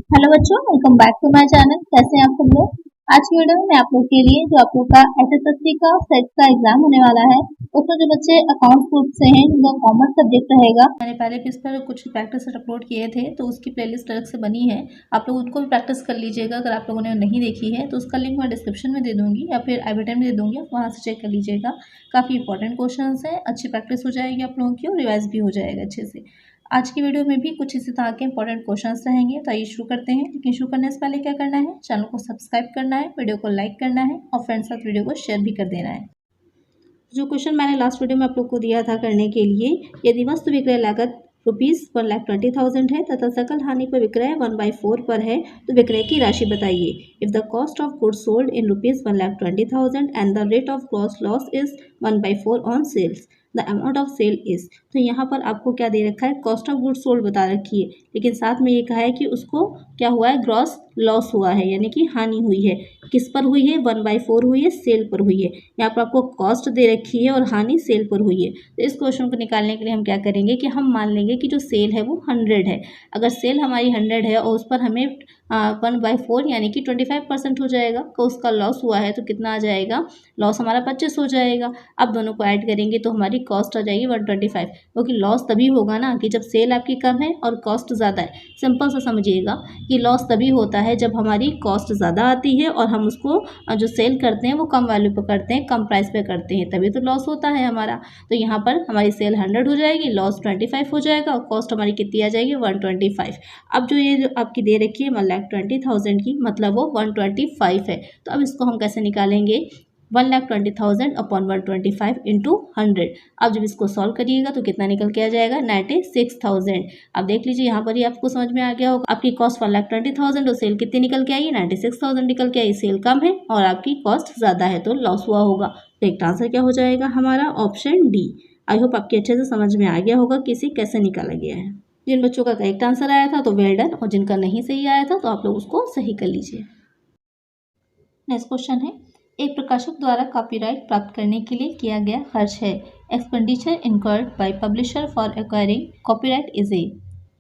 Hello बच्चों, welcome back to my channel. कैसे हैं आप सब लोग। आज की वीडियो में मैं आप लोग के लिए जो आप लोग का एसएससी का सेट का एग्जाम होने वाला है, उसमें जो बच्चे अकाउंट ग्रुप से हैं जिनका कॉमर्स सब्जेक्ट रहेगा, मैंने पहले भी इस पर कुछ प्रैक्टिस सेट अपलोड किए थे, तो उसकी प्लेलिस्ट अलग से बनी है। आप लोग उनको भी प्रैक्टिस कर लीजिएगा। अगर आप लोगों ने नहीं देखी है तो उसका लिंक मैं डिस्क्रिप्शन में दे दूंगी या फिर आई बटन में दे दूंगी, आप वहाँ से चेक कर लीजिएगा। काफ़ी इंपॉर्टेंट क्वेश्चन है, अच्छी प्रैक्टिस हो जाएगी आप लोगों की और रिवाइज भी हो जाएगा अच्छे से। आज की वीडियो में भी कुछ इसी तरह के इंपॉर्टेंट क्वेश्चंस रहेंगे, तो आइए शुरू करते हैं। लेकिन शुरू करने से पहले क्या करना है, चैनल को सब्सक्राइब करना है, वीडियो को लाइक करना है और फ्रेंड्स साथ वीडियो को शेयर भी कर देना है। जो क्वेश्चन मैंने लास्ट वीडियो में आप लोग को दिया था करने के लिए, यदि वस्तु विक्रय लागत ₹1,20,000 है तथा सकल हानि पर विक्रय 1/4 पर है, तो विक्रय की राशि बताइए। If the cost of goods sold in ₹1,20,000 and the rate of gross loss is 1/4 on sales, the amount of sale is. तो यहाँ पर आपको क्या दे रखा है, कॉस्ट ऑफ गुड्स सोल्ड बता रखी है, लेकिन साथ में ये कहा है कि उसको क्या हुआ है, ग्रॉस लॉस हुआ है, यानी कि हानि हुई है। किस पर हुई है, 1/4 हुई है, सेल पर हुई है। यहाँ पर आपको कॉस्ट दे रखी है और हानि सेल पर हुई है। तो इस क्वेश्चन को निकालने के लिए हम क्या करेंगे कि हम मान लेंगे कि जो सेल है वो 100 है। अगर सेल हमारी 100 है और उस पर हमें 1/4 यानी कि 25% हो जाएगा, तो उसका लॉस हुआ है तो कितना आ जाएगा, लॉस हमारा 25 हो जाएगा। अब दोनों को ऐड करेंगे तो हमारी कॉस्ट आ जाएगी 125, क्योंकि लॉस तभी होगा ना कि जब सेल आपकी कम है और कॉस्ट ज़्यादा है। सिंपल सा समझिएगा कि लॉस तभी होता है जब हमारी कॉस्ट ज़्यादा आती है और हम उसको जो सेल करते हैं वो कम वैल्यू पर करते हैं, कम प्राइस पे करते हैं, तभी तो लॉस होता है हमारा। तो यहाँ पर हमारी सेल 100 हो जाएगी, लॉस 25 हो जाएगा और कॉस्ट हमारी कितनी आ जाएगी, 125। अब जो ये जो आपकी दे रखी है 1,20,000 की, मतलब वो 125 है। तो अब इसको हम कैसे निकालेंगे, 1,20,000 अपॉन 125 इंटू 100। अब जब इसको सॉल्व करिएगा तो कितना निकल के आ जाएगा, 96,000। अब देख लीजिए यहाँ पर ही आपको समझ में आ गया होगा, आपकी कॉस्ट 1,20,000 और सेल कितनी निकल के आई, 96,000 निकल के आई। सेल कम है और आपकी कॉस्ट ज़्यादा है तो लॉस हुआ होगा। तो एक आंसर क्या हो जाएगा हमारा, ऑप्शन डी। आई होप आपके अच्छे से समझ में आ गया होगा कि इसे कैसे निकाला गया है। जिन बच्चों का करेक्ट आंसर आया था तो वेल डन, और जिनका नहीं सही आया था तो आप लोग उसको सही कर लीजिए। नेक्स्ट क्वेश्चन है, एक प्रकाशक द्वारा कॉपीराइट प्राप्त करने के लिए किया गया खर्च है। Expenditure incurred by publisher for acquiring copyright is a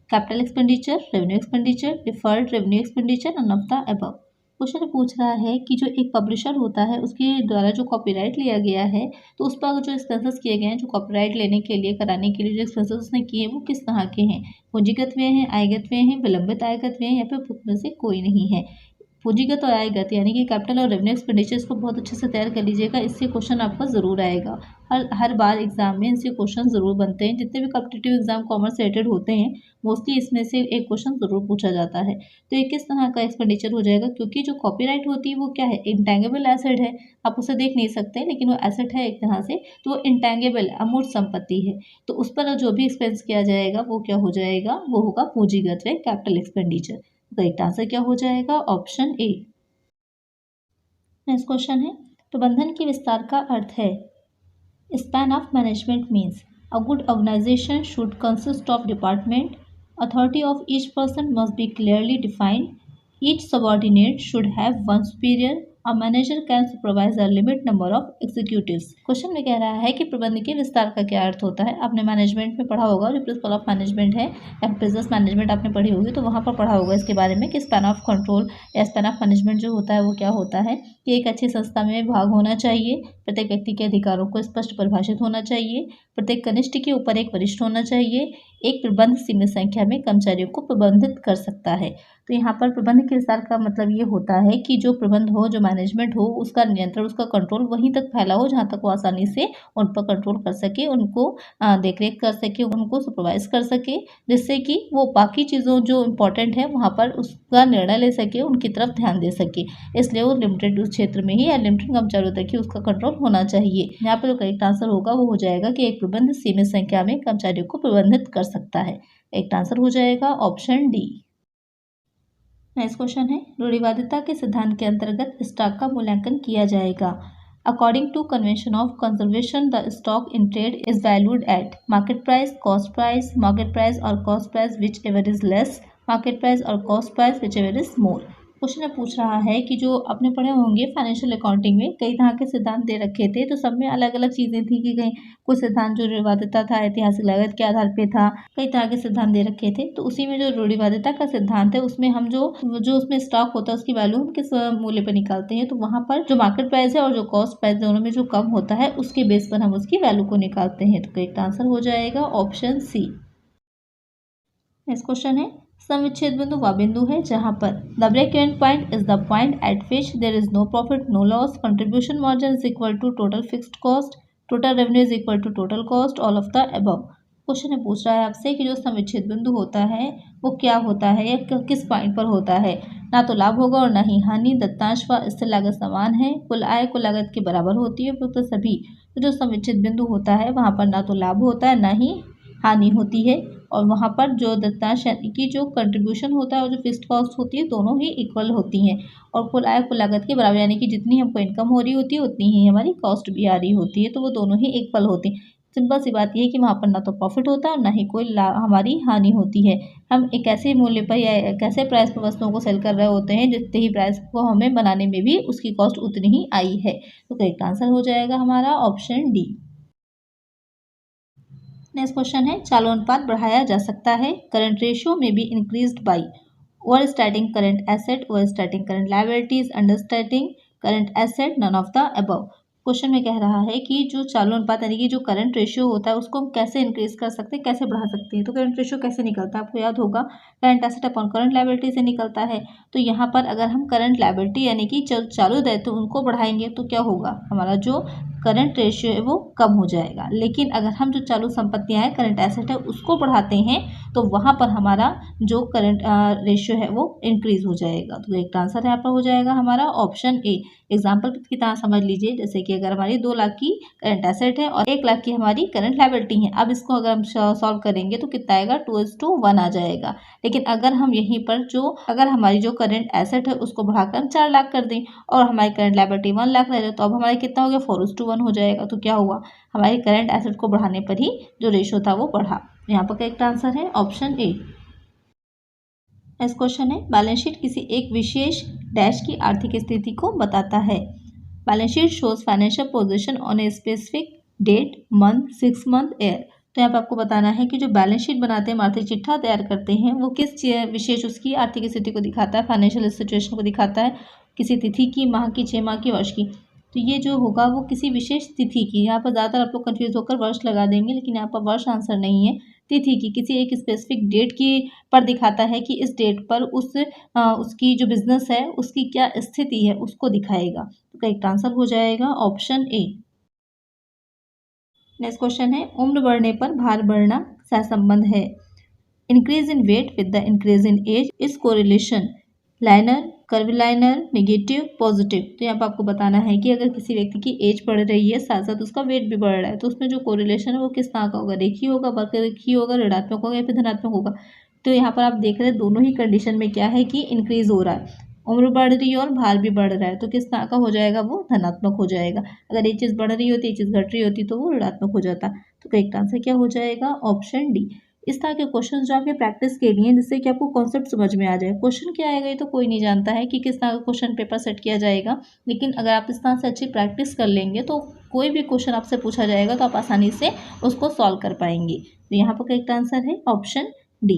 capital expenditure, revenue expenditure, deferred revenue expenditure, none of the above. Question पूछ रहा है कि जो एक पब्लिशर होता है उसके द्वारा जो कॉपीराइट लिया गया है, तो उस पर जो एक्सपेंसेस किए गए हैं, जो कॉपीराइट लेने के लिए कराने के लिए जो एक्सपेंसेस उसने किए हैं वो किस तरह के हैं, पूंजीगत व्यय हैं, आयगत व्यय हैं, विलंबित आयगत व्यय हैं, या फिर में से कोई नहीं है। पूंजीगत और आयगत यानी कि कैपिटल और रेवेन्यू एक्सपेंडिचर्स को बहुत अच्छे से तैयार कर लीजिएगा, इससे क्वेश्चन आपका ज़रूर आएगा। हर बार एग्जाम में इनसे क्वेश्चन ज़रूर बनते हैं। जितने भी कॉम्पिटिटिव एग्जाम कॉमर्स रिलेटेड होते हैं, मोस्टली इसमें से एक क्वेश्चन ज़रूर पूछा जाता है। तो ये किस तरह का एक्सपेंडिचर हो जाएगा, क्योंकि जो कॉपीराइट होती है वो क्या है, इंटेंगिबल एसेट है। आप उसे देख नहीं सकते लेकिन वो एसेट है एक तरह से, तो वो इंटेंगिबल अमूर्त संपत्ति है। तो उस पर जो भी एक्सपेंस किया जाएगा वो क्या हो जाएगा, वो होगा पूंजीगत व्यय, कैपिटल एक्सपेंडिचर। करेक्ट आंसर क्या हो जाएगा, ऑप्शन ए। नेक्स्ट क्वेश्चन है, प्रबंधन के विस्तार का अर्थ है। Span of management means a good organization should consist of department, authority of each person must be clearly defined, each subordinate should have one superior, a manager can supervise a limit number of executives. Question में कह रहा है कि प्रबंध के विस्तार का क्या अर्थ होता है। आपने मैनेजमेंट में पढ़ा होगा, जो प्रिंसिपल ऑफ मैनेजमेंट है या बिजनेस मैनेजमेंट आपने पढ़ी होगी, तो वहाँ पर पढ़ा होगा इसके बारे में कि स्पैन ऑफ कंट्रोल या स्पैन ऑफ मैनेजमेंट जो होता है वो क्या होता है कि एक अच्छी संस्था में भाग होना चाहिए, प्रत्येक व्यक्ति के अधिकारों को स्पष्ट परिभाषित होना चाहिए, प्रत्येक कनिष्ठ के ऊपर एक वरिष्ठ होना चाहिए, एक प्रबंध सीमित संख्या में कर्मचारियों को प्रबंधित कर सकता है। तो यहाँ पर प्रबंध के विस्तार का मतलब ये होता है कि जो प्रबंध हो, जो मैनेजमेंट हो, उसका नियंत्रण, उसका कंट्रोल वहीं तक फैला हो जहाँ तक वो आसानी से उन पर कंट्रोल कर सके, उनको देखरेख कर सके, उनको सुपरवाइज कर सके, जिससे कि वो बाकी चीज़ों जो इम्पोर्टेंट है वहाँ पर उसका निर्णय ले सके, उनकी तरफ ध्यान दे सके। इसलिए वो लिमिटेड उस क्षेत्र में ही या लिमिटेड कर्मचारियों तक ही उसका कंट्रोल होना चाहिए। यहाँ पर जो करेक्ट आंसर होगा वो हो जाएगा कि एक प्रबंध सीमित संख्या में कर्मचारियों को प्रबंधित कर सकता है। एक आंसर हो जाएगा ऑप्शन डी। नेक्स्ट क्वेश्चन है, रूढ़िवादिता के सिद्धांत के अंतर्गत स्टॉक का मूल्यांकन किया जाएगा। According to convention of conservation, the stock in trade is valued at market price, cost price, market price और cost price whichever is less, market price और cost price whichever is more. Question में पूछ रहा है कि जो आपने पढ़े होंगे फाइनेंशियल अकाउंटिंग में कई तरह के सिद्धांत दे रखे थे, तो सब में अलग अलग चीज़ें थी कि कहीं कुछ सिद्धांत जो रूढ़िवादिता था ऐतिहासिक लागत के आधार पे था, कई तरह के सिद्धांत दे रखे थे। तो उसी में जो रूढ़िवादिता का सिद्धांत है उसमें हम जो जो उसमें स्टॉक होता है उसकी वैल्यू हम किस मूल्य पर निकालते हैं, तो वहाँ पर जो मार्केट प्राइस है और जो कॉस्ट प्राइस दोनों में जो कम होता है उसके बेस पर हम उसकी वैल्यू को निकालते हैं। तो करेक्ट आंसर हो जाएगा ऑप्शन सी। नेक्स्ट क्वेश्चन है समविच्छेद बिंदु वह बिंदु है जहां पर the break even point is the point at which there is no profit no loss, contribution margin is equal to total fixed cost, total revenue is equal to total cost, all of the above. Question में पूछ रहा है आपसे कि जो समविच्छेद बिंदु होता है वो क्या होता है या किस पॉइंट पर होता है। ना तो लाभ होगा और ना ही हानि, दत्तांश व स्थिर लागत समान है, कुल आय कुल लागत के बराबर होती है, तो सभी तो जो समविच्छेद बिंदु होता है वहां पर ना तो लाभ होता है ना ही हानि होती है, और वहाँ पर जो दत्तांश यानी कि जो कंट्रीब्यूशन होता है और जो फिक्स्ड कॉस्ट होती है दोनों ही इक्वल होती हैं, और कुल आय कुल लागत के बराबर यानी कि जितनी हमको इनकम हो रही होती है उतनी ही हमारी कॉस्ट भी आ रही होती है, तो वो दोनों ही इक्वल होती हैं। सिंपल सी बात यह है कि वहाँ पर ना तो प्रॉफिट होता है और ना ही कोई हमारी हानि होती है। हम एक ऐसे मूल्य पर या एक ऐसे प्राइस पर वस्तुओं को सेल कर रहे होते हैं जितने ही प्राइस को हमें बनाने में भी उसकी कॉस्ट उतनी ही आई है। तो करेक्ट आंसर हो जाएगा हमारा ऑप्शन डी। नेक्स्ट क्वेश्चन है चालू अनुपात बढ़ाया जा सकता है, करंट रेशियो में be increased by over starting current asset, over starting current liabilities, under starting current asset, none of the above. Question में कह रहा है कि जो चालू अनुपात यानी कि जो करंट रेशियो होता है उसको हम कैसे इंक्रीज कर सकते हैं, कैसे बढ़ा सकते हैं। तो करंट रेशियो कैसे निकलता है आपको याद होगा, current asset upon current liability से निकलता है। तो यहाँ पर अगर हम करंट लायबिलिटी यानी कि चालू दायित्व तो उनको बढ़ाएंगे तो क्या होगा, हमारा जो करंट रेशियो है वो कम हो जाएगा। लेकिन अगर हम जो चालू संपत्तियां हैं करंट एसेट है उसको बढ़ाते हैं तो वहां पर हमारा जो करंट रेशियो है वो इंक्रीज हो जाएगा। तो एक आंसर यहाँ पर हो जाएगा हमारा ऑप्शन ए। एग्जाम्पल की तरह समझ लीजिए, जैसे कि अगर हमारी 2 लाख की करंट एसेट है और 1 लाख की हमारी करंट लायबिलिटी है, अब इसको अगर हम सॉल्व करेंगे तो कितना आएगा, 2:1 आ जाएगा। लेकिन अगर हम यहीं पर अगर हमारी जो करंट एसेट है उसको बढ़ाकर हम 4 लाख कर दें और हमारी करंट लायबिलिटी 1 लाख रह जाए तो अब हमारे कितना हो गया, 4:1 हो जाएगा। तो क्या हुआ, हमारी करंट एसेट को बढ़ाने पर ही जो रेशियो था वो बढ़ा। यहाँ पर करेक्ट आंसर है ऑप्शन ए। नेक्स्ट क्वेश्चन है बैलेंस शीट किसी एक विशेष डैश की आर्थिक स्थिति को बताता है। Balance sheet shows financial position on a specific date, month, 6 month, year. तो यहाँ पे आपको बताना है कि जो बैलेंस शीट बनाते हैं, आर्थिक चिट्ठा तैयार करते हैं, वो किस विशेष उसकी आर्थिक स्थिति को दिखाता है, फाइनेंशियल सिचुएशन को दिखाता है, किसी तिथि की, माह की, 6 माह की, वर्ष की। तो ये जो होगा वो किसी विशेष तिथि की, यहाँ पर ज़्यादातर आप लोग कंफ्यूज होकर वर्ष लगा देंगे, लेकिन यहाँ पर वर्ष आंसर नहीं है, तिथि की, किसी एक स्पेसिफिक डेट की पर दिखाता है कि इस डेट पर उसकी जो बिजनेस है उसकी क्या स्थिति है उसको दिखाएगा। तो करेक्ट आंसर हो जाएगा ऑप्शन ए। नेक्स्ट क्वेश्चन है उम्र बढ़ने पर भार बढ़ना सहसंबंध है। Increase in weight with the increase in age is correlation linear, curvilinear, negative, positive. तो यहाँ पर आपको बताना है कि अगर किसी व्यक्ति की एज बढ़ रही है साथ साथ उसका वेट भी बढ़ रहा है तो उसमें जो कोरिलेशन है वो किस तरह का होगा, रेखीय होगा, वक्ररेखीय होगा, ऋणात्मक होगा या फिर धनात्मक होगा। तो यहाँ पर आप देख रहे हैं दोनों ही कंडीशन में क्या है कि इंक्रीज हो रहा है, उम्र बढ़ रही है और भार भी बढ़ रहा है, तो किस तरह का हो जाएगा, वो धनात्मक हो जाएगा। अगर ये चीज़ बढ़ रही होती, ये चीज़ घट रही होती तो वो ऋणात्मक हो जाता। तो करेक्ट आंसर क्या हो जाएगा, ऑप्शन डी। इस तरह के क्वेश्चन जो आपके प्रैक्टिस के लिए जिससे कि आपको कॉन्सेप्ट समझ में आ जाए। क्वेश्चन क्या आएगा ये तो कोई नहीं जानता है कि किस तरह का क्वेश्चन पेपर सेट किया जाएगा, लेकिन अगर आप इस तरह से अच्छी प्रैक्टिस कर लेंगे तो कोई भी क्वेश्चन आपसे पूछा जाएगा तो आप आसानी से उसको सॉल्व कर पाएंगे। तो यहाँ पर करेक्ट आंसर है ऑप्शन डी।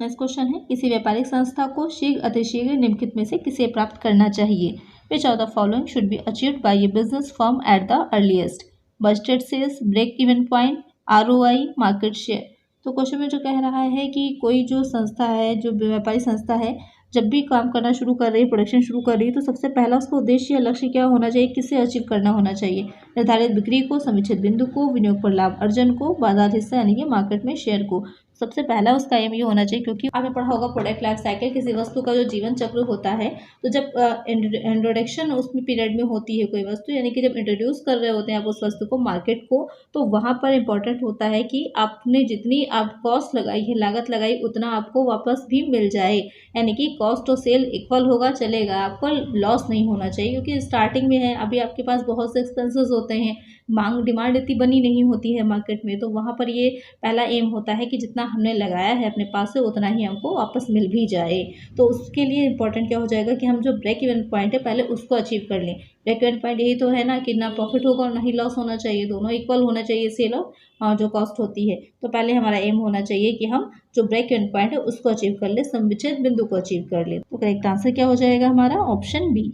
नेक्स्ट क्वेश्चन है किसी व्यापारिक संस्था को शीघ्र अतिशीघ्र निम्नलिखित में से किसे प्राप्त करना चाहिए। Which of the following should be achieved by a business firm at the earliest, budgeted sales, break even point, ROI, market share. तो क्वेश्चन में जो कह रहा है कि कोई जो संस्था है, जो व्यापारिक संस्था है, जब भी काम करना शुरू कर रही है, प्रोडक्शन शुरू कर रही है, तो सबसे पहला उसका उद्देश्य या लक्ष्य क्या होना चाहिए, किसे अचीव करना होना चाहिए, निर्धारित बिक्री को, समुचित बिंदु को, विनियोग पर लाभ अर्जन को, बाजार हिस्सा यानी कि मार्केट में शेयर को। सबसे पहला उसका एम ये होना चाहिए, क्योंकि आपने पढ़ा होगा प्रोडक्ट लाइफ साइकिल, किसी वस्तु का जो जीवन चक्र होता है, तो जब इंट्रोडक्शन उसमें पीरियड में होती है कोई वस्तु, यानी कि जब इंट्रोड्यूस कर रहे होते हैं आप उस वस्तु को मार्केट को, तो वहाँ पर इंपॉर्टेंट होता है कि आपने जितनी आप कॉस्ट लगाई है, लागत लगाई, उतना आपको वापस भी मिल जाए, यानी कि कॉस्ट और सेल इक्वल होगा चलेगा, आपको लॉस नहीं होना चाहिए, क्योंकि स्टार्टिंग में है, अभी आपके पास बहुत से एक्सपेंसेस होते हैं, मांग डिमांड इतनी बनी नहीं होती है मार्केट में, तो वहाँ पर ये पहला एम होता है कि जितना हमने लगाया है अपने पास से उतना ही हमको वापस मिल भी जाए। तो उसके लिए इंपॉर्टेंट क्या हो जाएगा कि हम जो ब्रेक इवन पॉइंट है पहले उसको अचीव कर लें। ब्रेक इवन पॉइंट यही तो है ना कि ना प्रॉफिट होगा और ना ही लॉस होना चाहिए, दोनों इक्वल होना चाहिए सेल और जो कॉस्ट होती है। तो पहले हमारा एम होना चाहिए कि हम जो ब्रेक इवन पॉइंट है उसको अचीव कर ले, समुचित बिंदु को अचीव कर ले। तो करेक्ट आंसर क्या हो जाएगा हमारा ऑप्शन बी।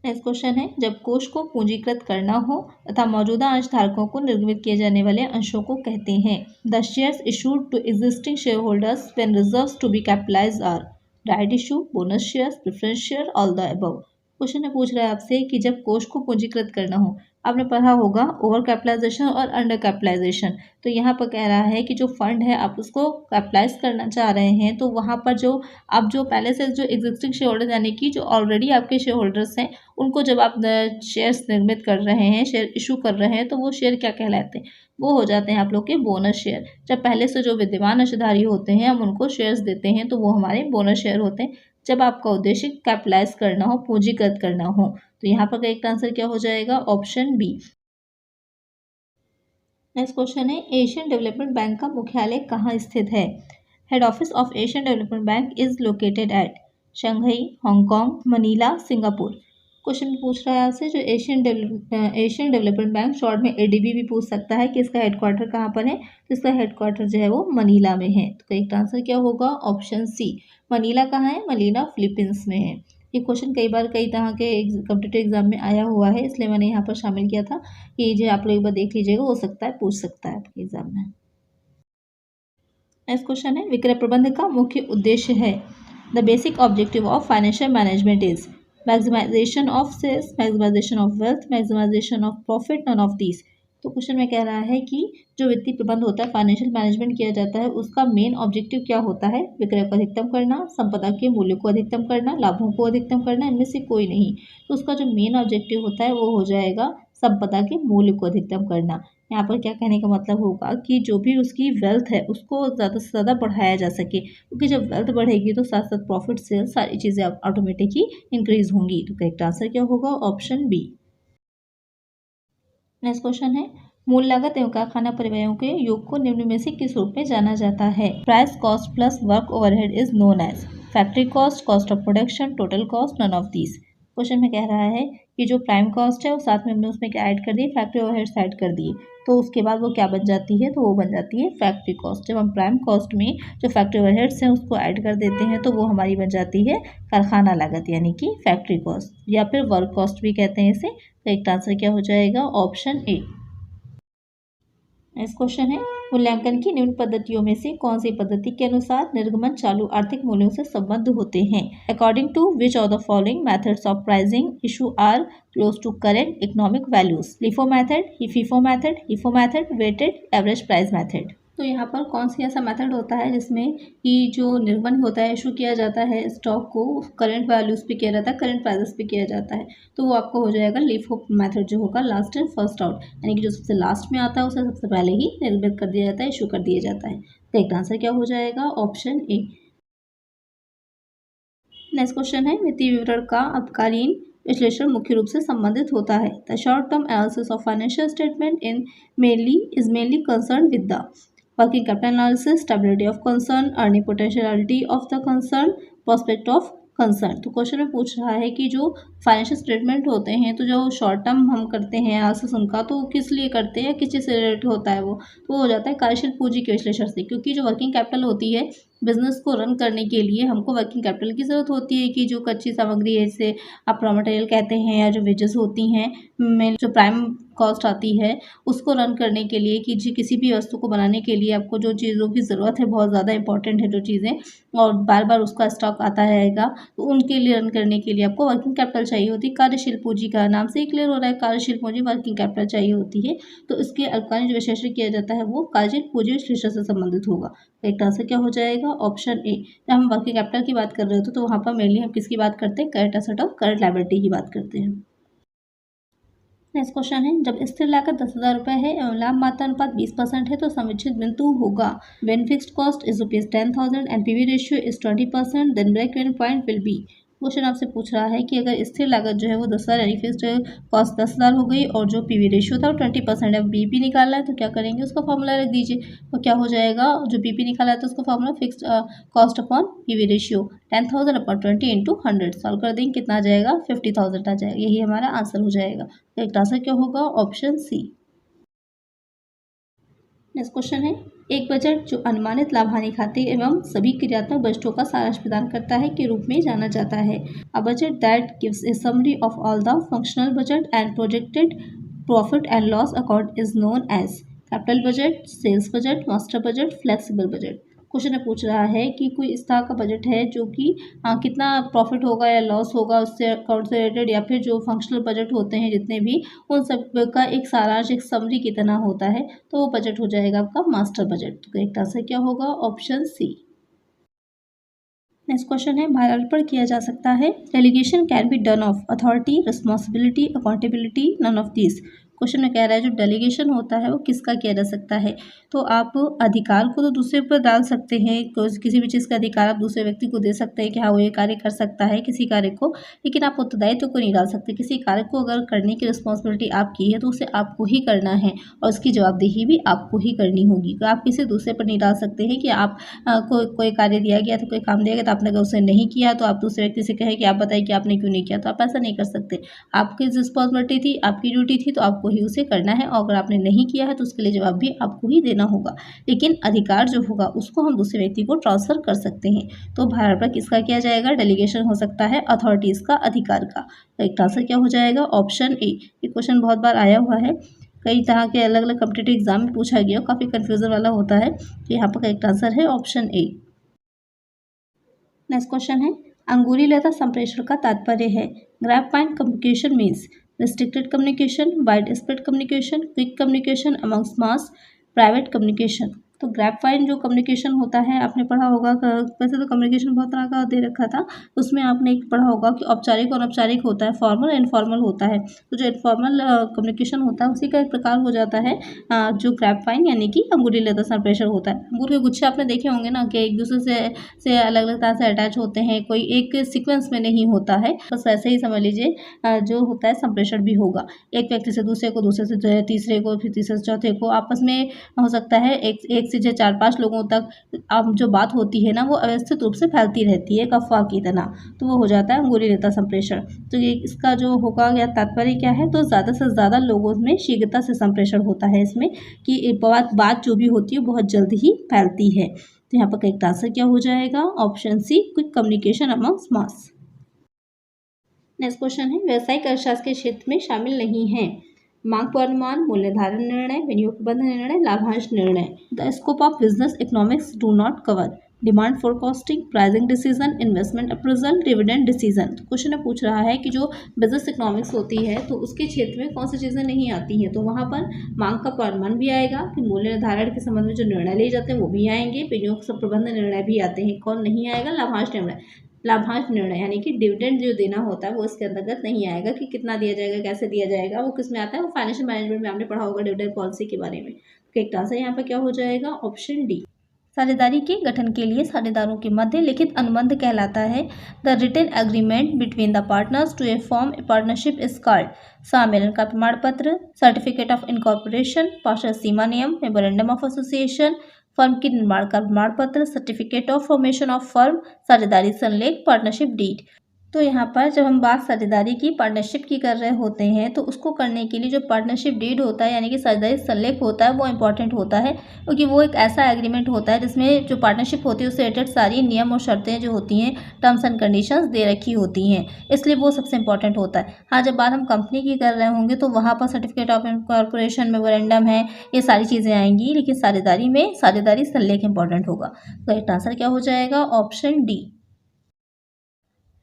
नेक्स्ट क्वेश्चन है, जब कोष को पूंजीकृत करना हो तथा मौजूदा अंशधारकों को निर्गमित किए जाने वाले अंशों को कहते हैं। The shares issued to existing share holders when reserves to be capitalized are right issue, bonus shares, preference share, all the above. Question में पूछ रहा है आपसे कि जब कोष को पूंजीकृत करना हो, आपने पढ़ा होगा ओवर कैपिटलाइजेशन और अंडर कैपिटलाइजेशन। तो यहाँ पर कह रहा है कि जो फंड है आप उसको कैपिटलाइज करना चाह रहे हैं, तो वहाँ पर जो आप जो पहले से जो एग्जिस्टिंग शेयर होल्डर यानी कि जो ऑलरेडी आपके शेयर होल्डर्स हैं उनको जब आप शेयर्स निर्मित कर रहे हैं, शेयर इशू कर रहे हैं, तो वो शेयर क्या कहलाते हैं? वो हो जाते हैं आप लोग के बोनस शेयर। जब पहले से जो विद्यमान अंशधारी होते हैं हम उनको शेयर्स देते हैं तो वो हमारे बोनस शेयर होते हैं, जब आपका उद्देश्य कैपिटलाइज करना हो, पूंजीगत करना हो। तो यहाँ पर करेक्ट आंसर क्या हो जाएगा? Option B. नेक्स्ट क्वेश्चन है, एशियन डेवलपमेंट बैंक का मुख्यालय कहाँ स्थित है? Head office of Asian Development Bank is located at Shanghai, Hong Kong, Manila, Singapore. Question पूछ रहा है आपसे जो एशियन डेवलपमेंट बैंक, शॉर्ट में एडीबी भी पूछ सकता है कि इसका हेडक्वार्टर कहाँ पर है, तो इसका हेडक्वार्टर जो है वो मनीला में है। तो करेक्ट आंसर क्या होगा? Option C. मनीला कहाँ है? मनीला फिलीपींस में है। ये क्वेश्चन कई बार कई तरह के कॉम्पिटिटिव एग्जाम में आया हुआ है, इसलिए मैंने यहाँ पर शामिल किया था कि जो आप लोग एक बार देख लीजिएगा, हो सकता है पूछ सकता है आपके एग्जाम में। नेक्स्ट क्वेश्चन है, विक्रय प्रबंध का मुख्य उद्देश्य है। The basic objective of financial management is maximization of sales, maximization of wealth, maximization of profit, none of these. तो क्वेश्चन में कह रहा है कि जो वित्तीय प्रबंध होता है, फाइनेंशियल मैनेजमेंट किया जाता है, उसका मेन ऑब्जेक्टिव क्या होता है? विक्रय को अधिकतम करना, संपदा के मूल्य को अधिकतम करना, लाभों को अधिकतम करना, इनमें से कोई नहीं। तो उसका जो मेन ऑब्जेक्टिव होता है वो हो जाएगा संपदा के मूल्य को अधिकतम करना। यहाँ पर क्या कहने का मतलब होगा कि जो भी उसकी वेल्थ है उसको ज़्यादा से ज़्यादा बढ़ाया जा सके, क्योंकि जब वेल्थ बढ़ेगी तो साथ साथ प्रॉफिट सेल सारी चीज़ें ऑटोमेटिक ही इंक्रीज होंगी। तो करेक्ट आंसर क्या होगा? Option B. नेक्स्ट क्वेश्चन है, मूल लागत एवं कारखाना परिव्ययों के योग को निम्न में से किस रूप में जाना जाता है? Price cost plus work overhead is known as factory cost, cost of production, total cost, none of these. Question में कह रहा है कि जो प्राइम कॉस्ट है वो साथ में हमने उसमें क्या ऐड कर दी? फैक्ट्री ओवरहेड ऐड कर दिए, तो उसके बाद वो क्या बन जाती है? तो वो बन जाती है फैक्ट्री कॉस्ट। जब हम प्राइम कॉस्ट में जो फैक्ट्री ओवरहेड्स हैं उसको ऐड कर देते हैं तो वो हमारी बन जाती है कारखाना लागत यानी कि फैक्ट्री कॉस्ट, या फिर वर्क कॉस्ट भी कहते हैं इसे। तो एक आंसर क्या हो जाएगा? Option A. नेक्स्ट क्वेश्चन है, मूल्यांकन की निम्न पद्धतियों में से कौन सी पद्धति के अनुसार निर्गमन चालू आर्थिक मूल्यों से संबद्ध होते हैं? According to which of the following methods of pricing issue are close to current economic values? LIFO method, FIFO method, HIFO method, weighted average price method. तो यहाँ पर कौन सी ऐसा मेथड होता है जिसमें कि जो निर्गमन होता है, इशू किया जाता है स्टॉक को, करंट वैल्यूज पे किया जाता है, करंट प्राइसेस पे किया जाता है, तो वो आपको हो जाएगा लीफो मेथड जो होगा लास्ट एंड फर्स्ट आउट, यानी कि जो सबसे लास्ट में आता है उसे सबसे पहले ही निर्मित कर दिया जाता है, इशू कर दिया जाता है। तो एक आंसर क्या हो जाएगा? Option A. नेक्स्ट क्वेश्चन है, वित्तीय विवरण का अल्पकालीन विश्लेषण मुख्य रूप से संबंधित होता है। The short term analysis of financial statement is mainly concern with the working capital analysis, stability of concern, earning potentiality of the concern, prospect of concern। तो क्वेश्चन में पूछ रहा है कि जो फाइनेंशियल स्टेटमेंट होते हैं, तो जो शॉर्ट टर्म हम करते हैं एनालिसिस उनका, तो किस लिए करते हैं, किस चीज़ से रिलेटेड होता है वो? तो वो हो जाता है कार्यशील पूंजी के विश्लेषण से, क्योंकि जो वर्किंग कैपिटल होती है बिजनेस को रन करने के लिए हमको वर्किंग कैपिटल की ज़रूरत होती है, कि जो कच्ची सामग्री है जिसे आप रॉ मटेरियल कहते हैं, या जो वेजेस होती हैं, मेन जो प्राइम कॉस्ट आती है उसको रन करने के लिए, कि जी किसी भी वस्तु को बनाने के लिए आपको जो चीज़ों की ज़रूरत है, बहुत ज़्यादा इंपॉर्टेंट है जो चीज़ें, और बार बार उसका स्टॉक आता रहेगा, तो उनके लिए रन करने के लिए आपको वर्किंग कैपिटल चाहिए होती है। कार्यशील पूंजी का नाम से ही क्लियर हो रहा है, कार्यशील पूंजी वर्किंग कैपिटल चाहिए होती है, तो इसके अल्पकालीन जो विश्लेषण किया जाता है वो कार्यशील पूंजी विश्लेषण से संबंधित होगा। तो एक आंसर क्या हो जाएगा? Option A. जब हम वर्किंग कैपिटल की बात कर रहे होते तो वहाँ पर मेनली हम किसकी बात करते हैं? करंट एसेट और करंट लायबिलिटी की बात करते हैं। नेक्स्ट क्वेश्चन है, जब स्थिर लागत 10,000 रुपये है एवं लाभ मात्रा अनुपात 20% है तो समुचित बिंदु होगा। When fixed cost is ₹10,000 and PV ratio is 20%, then break even point will be question आपसे पूछ रहा है कि अगर स्थिर लागत जो है वो 10,000 यानी फिक्स्ड कॉस्ट 10,000 हो गई और जो पीवी रेशियो था वो 20% है, बीपी निकालना है तो क्या करेंगे, उसका फॉर्मूला रख दीजिए। तो क्या हो जाएगा, जो बीपी निकाला है तो उसका formula fixed cost upon PV ratio 10,000 upon 20 into 100 solve कर देंगे, कितना आ जाएगा 50,000 आ जाएगा। यही हमारा आंसर हो जाएगा। तो एक आंसर क्या होगा, ऑप्शन सी। नेक्स्ट क्वेश्चन है, एक बजट जो अनुमानित लाभ हानि खाते एवं सभी क्रियात्मक बजटों का सारांश प्रदान करता है के रूप में जाना जाता है। A budget that gives a summary of all the functional budget and projected profit and loss account is known as capital budget, sales budget, master budget, flexible budget. Question में पूछ रहा है कि कोई इस तरह का बजट है जो कि कितना प्रॉफिट होगा या लॉस होगा उससे अकाउंट से रिलेटेड, या फिर जो फंक्शनल बजट होते हैं जितने भी, उन सब का एक सारांश, एक समरी की तरह होता है, तो वो बजट हो जाएगा आपका मास्टर बजट। तो करेक्ट आंसर क्या होगा, ऑप्शन सी। नेक्स्ट क्वेश्चन है, भारारोपण किया जा सकता है, delegation can be done of authority, responsibility, accountability, none of this. Question में कह रहा है जो डेलीगेशन होता है वो किसका किया जा सकता है, तो आप अधिकार को तो दूसरे पर डाल सकते हैं, किसी भी चीज़ का अधिकार आप दूसरे व्यक्ति को दे सकते हैं कि हाँ वो ये कार्य कर सकता है किसी कार्य को, लेकिन आप उत्तरदायित्व को नहीं डाल सकते। किसी कार्य को अगर करने की रिस्पॉन्सिबिलिटी आपकी है तो उसे आपको ही करना है और उसकी जवाबदेही भी आपको ही करनी होगी। तो आप किसी दूसरे पर नहीं डाल सकते हैं कि आप कोई कार्य दिया गया था, कोई काम दिया गया तो आपने अगर उसे नहीं किया तो आप दूसरे व्यक्ति से कहें कि आप बताइए कि आपने क्यों नहीं किया, तो आप ऐसा नहीं कर सकते। आपकी रिस्पॉन्सिबिलिटी थी, आपकी ड्यूटी थी, तो आपको ही उसे करना है और अगर आपने नहीं किया है तो उसके लिए जवाब भी आपको ही देना होगा। लेकिन अधिकार जो होगा उसको हम दूसरे व्यक्ति को ट्रांसफर कर सकते हैं। तो भारारोपण किसका किया जाएगा, डेलीगेशन हो सकता है अथॉरिटीज़ का, अधिकार का। तो एक आंसर क्या हो जाएगा, ऑप्शन ए। ये क्वेश्चन बहुत बार आया हुआ है, कई तरह के अलग अलग कॉम्पिटिटिव एग्जाम में पूछा गया, काफ़ी कन्फ्यूजन वाला होता है। तो यहाँ पर करेक्ट आंसर है ऑप्शन ए। नेक्स्ट क्वेश्चन है, अंगुली लता संप्रेषण का तात्पर्य है, grapevine communication means restricted communication, wide spread communication, quick communication amongst mass, private communication. तो ग्राफाइन जो कम्युनिकेशन होता है आपने पढ़ा होगा, वैसे तो कम्युनिकेशन बहुत तरह का दे रखा था, उसमें आपने एक पढ़ा होगा कि औपचारिक और अनौपचारिक होता है, फॉर्मल इनफॉर्मल होता है। तो जो इनफॉर्मल कम्युनिकेशन होता है उसी का एक प्रकार हो जाता है जो ग्राफाइन यानी कि अंगुली लता संप्रेषण होता है। अंगूर के गुच्छे आपने देखे होंगे ना कि एक दूसरे से अलग अलग तरह से अटैच होते हैं, कोई एक सीक्वेंस में नहीं होता है, बस वैसे ही समझ लीजिए जो होता है संप्रेषण भी होगा, एक व्यक्ति से दूसरे को, दूसरे से जो तीसरे को, फिर तीसरे से चौथे को, आपस में हो सकता है एक से जो 4-5 लोगों तक अब जो बात होती है ना वो अव्यवस्थित रूप से फैलती रहती है एक अफवाह की तरह, तो वो हो जाता है अंगुली लता संप्रेषण। तो ये इसका जो होगा या तात्पर्य क्या है, तो ज़्यादा से ज़्यादा लोगों में शीघ्रता से संप्रेषण होता है इसमें, कि बात जो भी होती है बहुत जल्द ही फैलती है। तो यहाँ पर करेक्ट आंसर क्या हो जाएगा, option C, quick communication amongst mass. Next question है, व्यावसायिक अर्थशास्त्र के क्षेत्र में शामिल नहीं है, मांग पूर्वानुमान, मूल्य निर्धारण निर्णय, विनियोग प्रबंधन निर्णय, लाभांश निर्णय। The scope of business economics do not cover demand forecasting, pricing decision, investment appraisal, dividend decision. तो क्वेश्चन में पूछ रहा है कि जो बिजनेस इकोनॉमिक्स होती है तो उसके क्षेत्र में कौन सी चीज़ें नहीं आती हैं, तो वहाँ पर मांग का पूर्वानुमान भी आएगा, फिर मूल्य निर्धारण के संबंध में जो निर्णय लिए जाते हैं वो भी आएंगे, विनियोग प्रबंधन निर्णय भी आते हैं। कौन नहीं आएगा, लाभांश निर्णय। लाभांश निर्णय यानी कि डिविडेंड जो देना होता है वो इसके अंतर्गत नहीं आएगा, कि कितना दिया जाएगा, कैसे दिया जाएगा, वो किस में आता है, वो फाइनेंशियल मैनेजमेंट में आपने पढ़ा होगा डिविडेंड पॉलिसी के बारे में। तो एक आंसर यहाँ पर क्या हो जाएगा, ऑप्शन डी। साझेदारी के गठन के लिए साझेदारों के मध्य लिखित अनुबंध कहलाता है। The written agreement between the partners to a form a partnership is called. सम्मेलन का प्रमाण पत्र, सर्टिफिकेट ऑफ इनकॉर्पोरेशन, पार्षद सीमा नियम, मेमोरेंडम ऑफ एसोसिएशन, फर्म के निर्माण का प्रमाण पत्र, certificate of formation of firm, साझेदारी संलेख, पार्टनरशिप डीड। तो यहाँ पर जब हम बात साझेदारी की, पार्टनरशिप की कर रहे होते हैं तो उसको करने के लिए जो पार्टनरशिप डीड होता है यानी कि साझेदारी संलेख होता है वो इंपॉर्टेंट होता है, क्योंकि वो एक ऐसा एग्रीमेंट होता है जिसमें जो पार्टनरशिप होती है उससे रिलेटेड सारी नियम और शर्तें जो होती हैं, टर्म्स एंड कंडीशंस दे रखी होती हैं, इसलिए वो सबसे इंपॉर्टेंट होता है। हाँ, जब बात हम कंपनी की कर रहे होंगे तो वहाँ पर सर्टिफिकेट ऑफ इनकॉर्पोरेशन, मेमोरेंडम है, ये सारी चीज़ें आएंगी, लेकिन साझेदारी में साझेदारी संलेख इंपॉर्टेंट होगा। तो एक आंसर क्या हो जाएगा, ऑप्शन डी।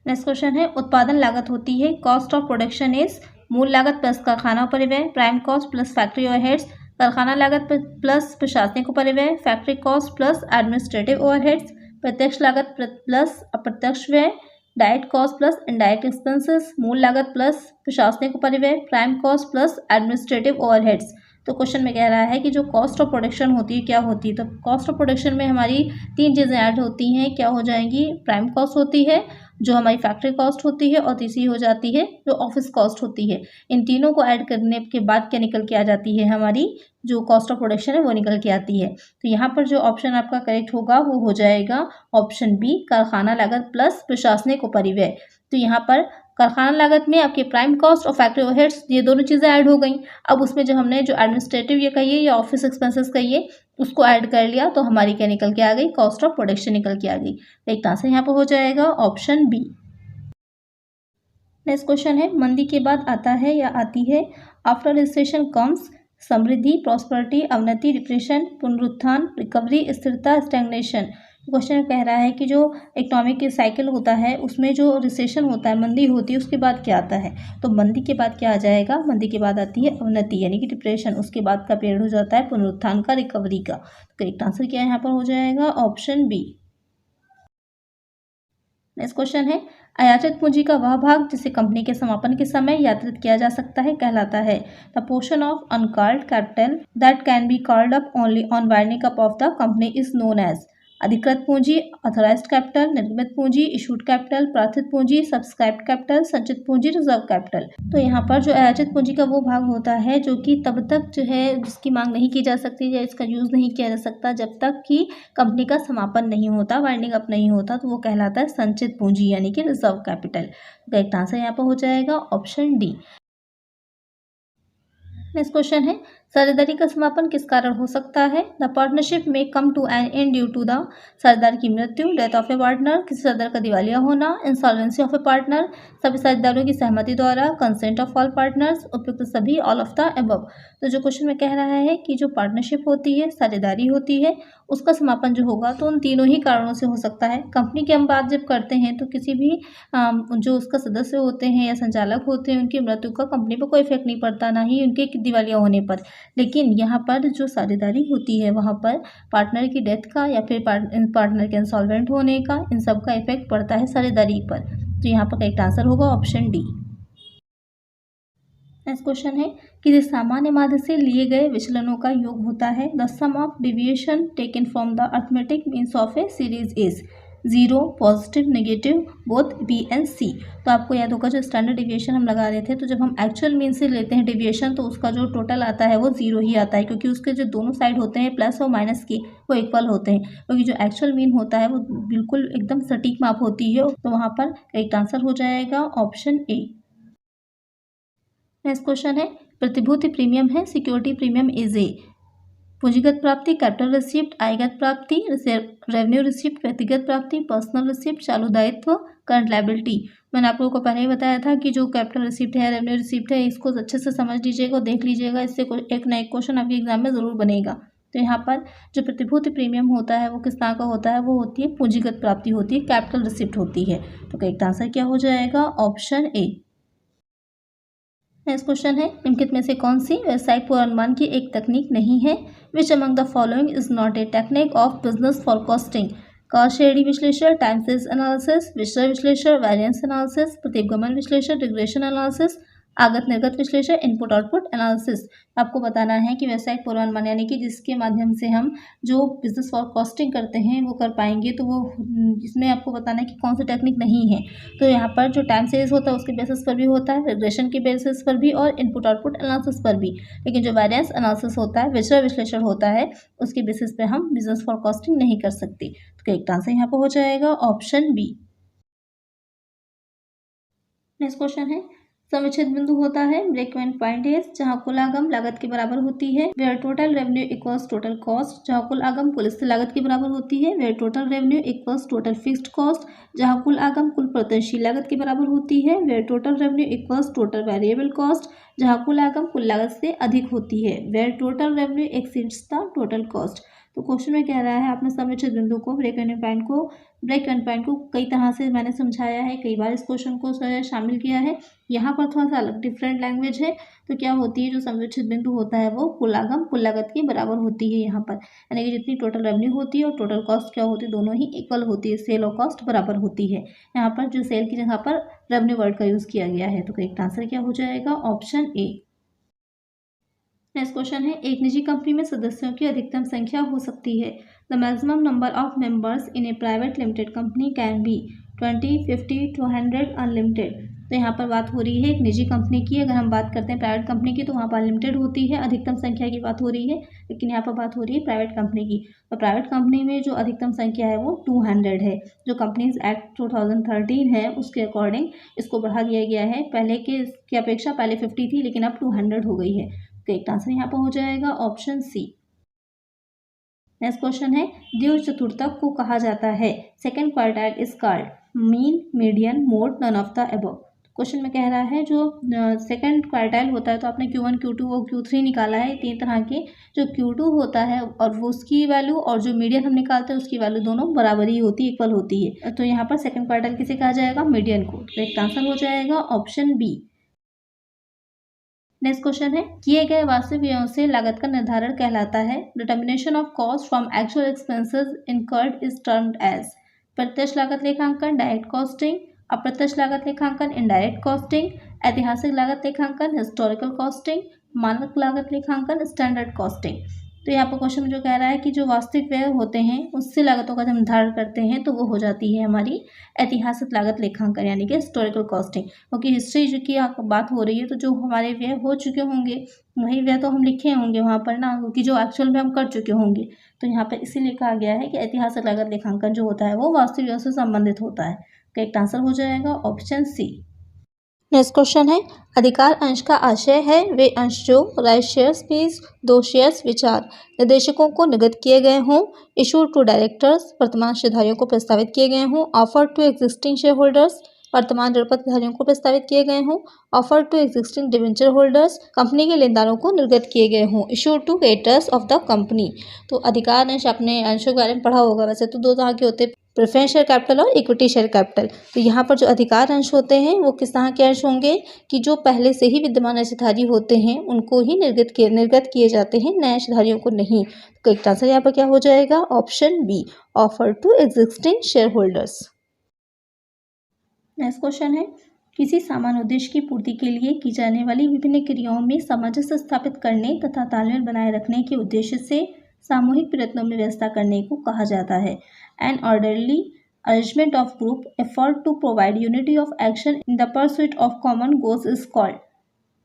नेक्स्ट क्वेश्चन है, उत्पादन लागत होती है, कॉस्ट ऑफ प्रोडक्शन इज मूल लागत प्लस कारखाना परिव्यय, prime cost plus factory overheads, कारखाना लागत प्लस प्रशासनिक परिव्यय, factory cost plus administrative overheads, प्रत्यक्ष लागत प्लस अप्रत्यक्ष व्यय, direct cost plus indirect expenses, मूल लागत प्लस प्रशासनिक परिव्यय, prime cost plus administrative overheads. तो क्वेश्चन में कह रहा है कि जो कॉस्ट ऑफ प्रोडक्शन होती है क्या होती है। तो कॉस्ट ऑफ प्रोडक्शन में हमारी 3 चीज़ें ऐड होती हैं, क्या हो जाएंगी, प्राइम कॉस्ट होती है, जो हमारी फैक्ट्री कॉस्ट होती है, और तीसरी हो जाती है जो ऑफिस कॉस्ट होती है। इन तीनों को ऐड करने के बाद क्या निकल के आ जाती है, हमारी जो कॉस्ट ऑफ प्रोडक्शन है वो निकल के आती है। तो यहाँ पर जो ऑप्शन आपका करेक्ट होगा वो हो जाएगा ऑप्शन बी, कारखाना लागत प्लस प्रशासनिक उपरिव्यय। तो यहाँ पर कारखाना लागत में आपके प्राइम कॉस्ट और फैक्ट्री ओवरहेड्स ये दोनों चीज़ें ऐड हो गई। अब उसमें जो हमने जो एडमिनिस्ट्रेटिव ये कहिए या ऑफिस एक्सपेंसेस कहिए उसको ऐड कर लिया, तो हमारी क्या निकल के आ गई, कॉस्ट ऑफ प्रोडक्शन निकल के आ गई। तो एक आंसर यहाँ पर हो जाएगा ऑप्शन बी। नेक्स्ट क्वेश्चन है, मंदी के बाद आता है या आती है, आफ्टर रिसेशन कम्स समृद्धि, प्रॉस्पेरिटी, अवनति, डिप्रेशन, पुनरुत्थान, रिकवरी, स्थिरता, स्टैग्नेशन। क्वेश्चन कह रहा है कि जो इकोनॉमिक साइकिल होता है उसमें जो रिसेशन होता है, मंदी होती है, उसके बाद क्या आता है। तो मंदी के बाद क्या आ जाएगा, मंदी के बाद आती है अवनति यानी कि डिप्रेशन, उसके बाद का पीरियड हो जाता है पुनरुत्थान का, रिकवरी का। तो करेक्ट आंसर क्या यहाँ पर हो जाएगा, ऑप्शन बी। नेक्स्ट क्वेश्चन है, आयातित पूंजी का वह भाग जिसे कंपनी के समापन के समय यात्रित किया जा सकता है कहलाता है the portion of uncalled capital that can be called up only on winding up of the company is known as अधिकृत पूंजी, ऑथराइज्ड कैपिटल, निर्गमित पूंजी, इशूड कैपिटल, प्रार्थित पूंजी, सब्सक्राइब्ड कैपिटल, संचित पूंजी, रिजर्व कैपिटल। तो यहाँ पर जो आयातित पूंजी का वो भाग होता है जो कि तब तक जो है जिसकी मांग नहीं की जा सकती या इसका यूज़ नहीं किया जा सकता जब तक कि कंपनी का समापन नहीं होता, वाइंडिंग अप नहीं होता, तो वो कहलाता है संचित पूंजी यानी कि रिजर्व कैपिटल। तो एक आंसर यहाँ पर हो जाएगा ऑप्शन डी। नेक्स्ट क्वेश्चन है, साझेदारी का समापन किस कारण हो सकता है, द पार्टनरशिप में come to an end due to the साझेदार की मृत्यु, डेथ ऑफ ए पार्टनर, किसी साझेदार का दिवालिया होना, इंसॉल्वेंसी ऑफ ए पार्टनर, सभी साझेदारों की सहमति द्वारा, कंसेंट ऑफ ऑल पार्टनर्स, उपयुक्त सभी, ऑल ऑफ द अबव। तो जो क्वेश्चन में कह रहा है कि जो पार्टनरशिप होती है, साझेदारी होती है, उसका समापन जो होगा तो उन तीनों ही कारणों से हो सकता है। कंपनी की हम बात जब करते हैं तो किसी भी जो उसका सदस्य होते हैं या संचालक होते हैं उनकी मृत्यु का कंपनी पर कोई इफेक्ट नहीं पड़ता, ना ही उनके दिवालिया होने पर। लेकिन यहाँ पर जो साझेदारी होती है वहाँ पर पार्टनर की डेथ का या फिर पार्टनर के इंसॉल्वेंट होने का, इन सब का इफेक्ट पड़ता है साझेदारी पर। तो यहाँ पर करेक्ट आंसर होगा ऑप्शन डी। नेक्स्ट क्वेश्चन है, किसी सामान्य माध्य से लिए गए विचलनों का योग होता है, the sum of deviation taken from the arithmetic means of a series is 0, positive, negative, both B and C. तो आपको याद होगा जो स्टैंडर्ड डिविएशन हम लगा रहे थे, तो जब हम एक्चुअल मीन से लेते हैं डिविएशन तो उसका जो टोटल आता है वो 0 ही आता है, क्योंकि उसके जो दोनों साइड होते हैं प्लस और माइनस के वो इक्वल होते हैं, क्योंकि जो एक्चुअल मीन होता है वो बिल्कुल एकदम सटीक माप होती है। तो वहाँ पर करेक्ट आंसर हो जाएगा ऑप्शन ए। नेक्स्ट क्वेश्चन है, प्रतिभूति प्रीमियम है, सिक्योरिटी प्रीमियम इज ए पूंजीगत प्राप्ति, कैपिटल रिसिप्ट, आयगत प्राप्ति, रेवेन्यू रिसिप्ट, व्यक्तिगत प्राप्ति, पर्सनल रिसिप्ट, चालू दायित्व, करंट लायबिलिटी। मैंने आप लोगों को पहले ही बताया था कि जो कैपिटल रिसिप्ट है, रेवेन्यू रिसिप्ट है, इसको अच्छे से समझ लीजिएगा और देख लीजिएगा, इससे एक ना एक क्वेश्चन आपके एग्जाम में ज़रूर बनेगा। तो यहाँ पर जो प्रतिभूति प्रीमियम होता है वो किस तरह का होता है, वो होती है पूंजीगत प्राप्ति होती है, कैपिटल रिसिप्ट होती है। तो करेक्ट आंसर क्या हो जाएगा, ऑप्शन ए। नेक्स्ट क्वेश्चन है, निम्नलिखित में से कौन सी व्यवसायिक पूर्वानुमान की एक तकनीक नहीं है, which among the following is not a technique of business forecasting, cost sharing विश्लेषण, टाइम सीरीज एनालिसिस, विषय विश्लेषण, वेरिएंस एनालिसिस, प्रतिगमन विश्लेषण, रिग्रेशन एनालिसिस, आगत निर्गत विश्लेषण, इनपुट आउटपुट एनालिसिस। आपको बताना है कि व्यवसायिक पूर्वानुमान यानी कि जिसके माध्यम से हम जो बिजनेस फॉरकास्टिंग करते हैं वो कर पाएंगे, तो वो इसमें आपको बताना है कि कौन सी टेक्निक नहीं है। तो यहाँ पर जो टाइम सीरीज होता है उसके बेसिस पर भी होता है, रिग्रेशन के बेसिस पर भी और इनपुट आउटपुट एनालिसिस पर भी। लेकिन जो वेरिएंस एनालिसिस होता है, विषय विश्लेषण होता है, उसके बेसिस पे हम बिजनेस फॉरकास्टिंग नहीं कर सकते। तो करेक्ट आंसर यहाँ पर हो जाएगा ऑप्शन बी। नेक्स्ट क्वेश्चन है, समुचित बिंदु होता है, ब्रेक इवन पॉइंट इज जहाँ कुल आगम लागत के बराबर होती है, where total revenue equals total cost, जहाँ कुल आगम कुल स्थिर लागत के बराबर होती है, where total revenue equals total fixed cost, जहाँ कुल आगम कुल परिवर्तनशील लागत के बराबर होती है, where total revenue equals total variable cost, जहाँ कुल आगम कुल लागत से अधिक होती है, where total revenue exceeds the total cost. तो क्वेश्चन में कह रहा है, आपने समुचित बिंदु को, ब्रेक इवन पॉइंट को कई तरह से मैंने समझाया है, कई बार इस क्वेश्चन को शामिल किया है। यहाँ पर थोड़ा सा अलग डिफरेंट लैंग्वेज है। तो क्या होती है, जो समुचित बिंदु होता है वो कुल आगम कुल लागत के बराबर होती है यहाँ पर, यानी कि जितनी टोटल रेवेन्यू होती है और टोटल कॉस्ट क्या होती है, दोनों ही इक्वल होती है, सेल और कॉस्ट बराबर होती है। यहाँ पर जो सेल की जगह पर रेवेन्यू वर्ड का यूज़ किया गया है। तो करेक्ट आंसर क्या हो जाएगा, ऑप्शन ए। नेक्स्ट क्वेश्चन है, एक निजी कंपनी में सदस्यों की अधिकतम संख्या हो सकती है। The maximum number of members in A private limited company can be 20, 50, 200 unlimited. तो यहाँ पर बात हो रही है एक निजी कंपनी की। अगर हम बात करते हैं प्राइवेट कंपनी की तो वहाँ पर अनलिमिटेड होती है, अधिकतम संख्या की बात हो रही है, लेकिन यहाँ पर बात हो रही है प्राइवेट कंपनी की। तो प्राइवेट कंपनी में जो अधिकतम संख्या है वो 200 है। जो कंपनीज एक्ट 2013 है उसके अकॉर्डिंग इसको बढ़ा दिया गया है। पहले की अपेक्षा पहले 50 थी लेकिन अब 200 हो गई है। करेक्ट आंसर यहाँ पर हो जाएगा ऑप्शन सी। नेक्स्ट क्वेश्चन है, द्वितीय चतुर्थक को कहा जाता है। Second quartile is called mean, median, mode, none of the above. Question में कह रहा है जो सेकंड क्वार्टाइल होता है, तो आपने Q1, Q2 और Q3 निकाला है, तीन तरह के। जो Q2 होता है और वो उसकी वैल्यू और जो मीडियन हम निकालते हैं उसकी वैल्यू दोनों बराबर ही होती है, इक्वल होती है। तो यहाँ पर सेकंड क्वार्टाइल किसे कहा जाएगा? मीडियन को। करेक्ट आंसर हो जाएगा ऑप्शन बी। नेक्स्ट क्वेश्चन है, किए गए वास्तविक व्ययों से लागत का निर्धारण कहलाता है। Determination of cost from actual expenses incurred is termed as. प्रत्यक्ष लागत लेखांकन डायरेक्ट कॉस्टिंग, अप्रत्यक्ष लागत लेखांकन इनडायरेक्ट कॉस्टिंग, ऐतिहासिक लागत लेखांकन हिस्टोरिकल कॉस्टिंग, मानक लागत लेखांकन स्टैंडर्ड कॉस्टिंग। तो यहाँ पर क्वेश्चन में जो कह रहा है कि जो वास्तविक व्यय होते हैं उससे लागतों का जब निर्धारण करते हैं तो वो हो जाती है हमारी ऐतिहासिक लागत लेखांकन यानी कि हिस्टोरिकल कॉस्टिंग। क्योंकि हिस्ट्री जो की बात हो रही है तो जो हमारे व्यय हो चुके होंगे वही व्यय तो हम लिखे होंगे वहाँ पर ना, क्योंकि जो एक्चुअल में हम कर चुके होंगे। तो यहाँ पर इसीलिए कहा गया है कि ऐतिहासिक लागत लेखांकन जो होता है वो वास्तविक व्यय से संबंधित होता है। करेक्ट आंसर हो जाएगा ऑप्शन सी। नेक्स्ट क्वेश्चन है, अधिकार अंश का आशय है वे अंश जो राइट शेयर्स मीन्स दो शेयर्स विचार निर्देशकों को निर्गत किए गए हों, इशू टू डायरेक्टर्स वर्तमान शेयरधारियों को प्रस्तावित किए गए हों, offer to existing share holders वर्तमान ऋणपत्रधारियों को प्रस्तावित किए गए हों, offer to existing debenture holders company के लेनदारों को निर्गत किए गए हों, issue to creditors of the company. तो अधिकार अंश आपने अंशों के बारे में पढ़ा होगा। वैसे तो दो तरह के होते हैं, प्रेफरेंस शेयर कैपिटल और इक्विटी शेयर कैपिटल। तो यहाँ पर जो अधिकार अंश होते हैं वो किस तरह के अंश होंगे कि जो पहले से ही विद्यमान अंशधारी होते हैं उनको ही निर्गत किए जाते हैं, नए अंशधारियों को नहीं। तो करेक्ट आंसर यहाँ पर क्या हो जाएगा? Option B, offer to existing share holders. Next question है, किसी सामान्य उद्देश्य की पूर्ति के लिए की जाने वाली विभिन्न क्रियाओं में सामंजस्य स्थापित करने तथा तालमेल बनाए रखने के उद्देश्य से सामूहिक प्रयत्नों में व्यवस्था करने को कहा जाता है। An orderly arrangement of group effort to provide unity of action in the pursuit of common goals is called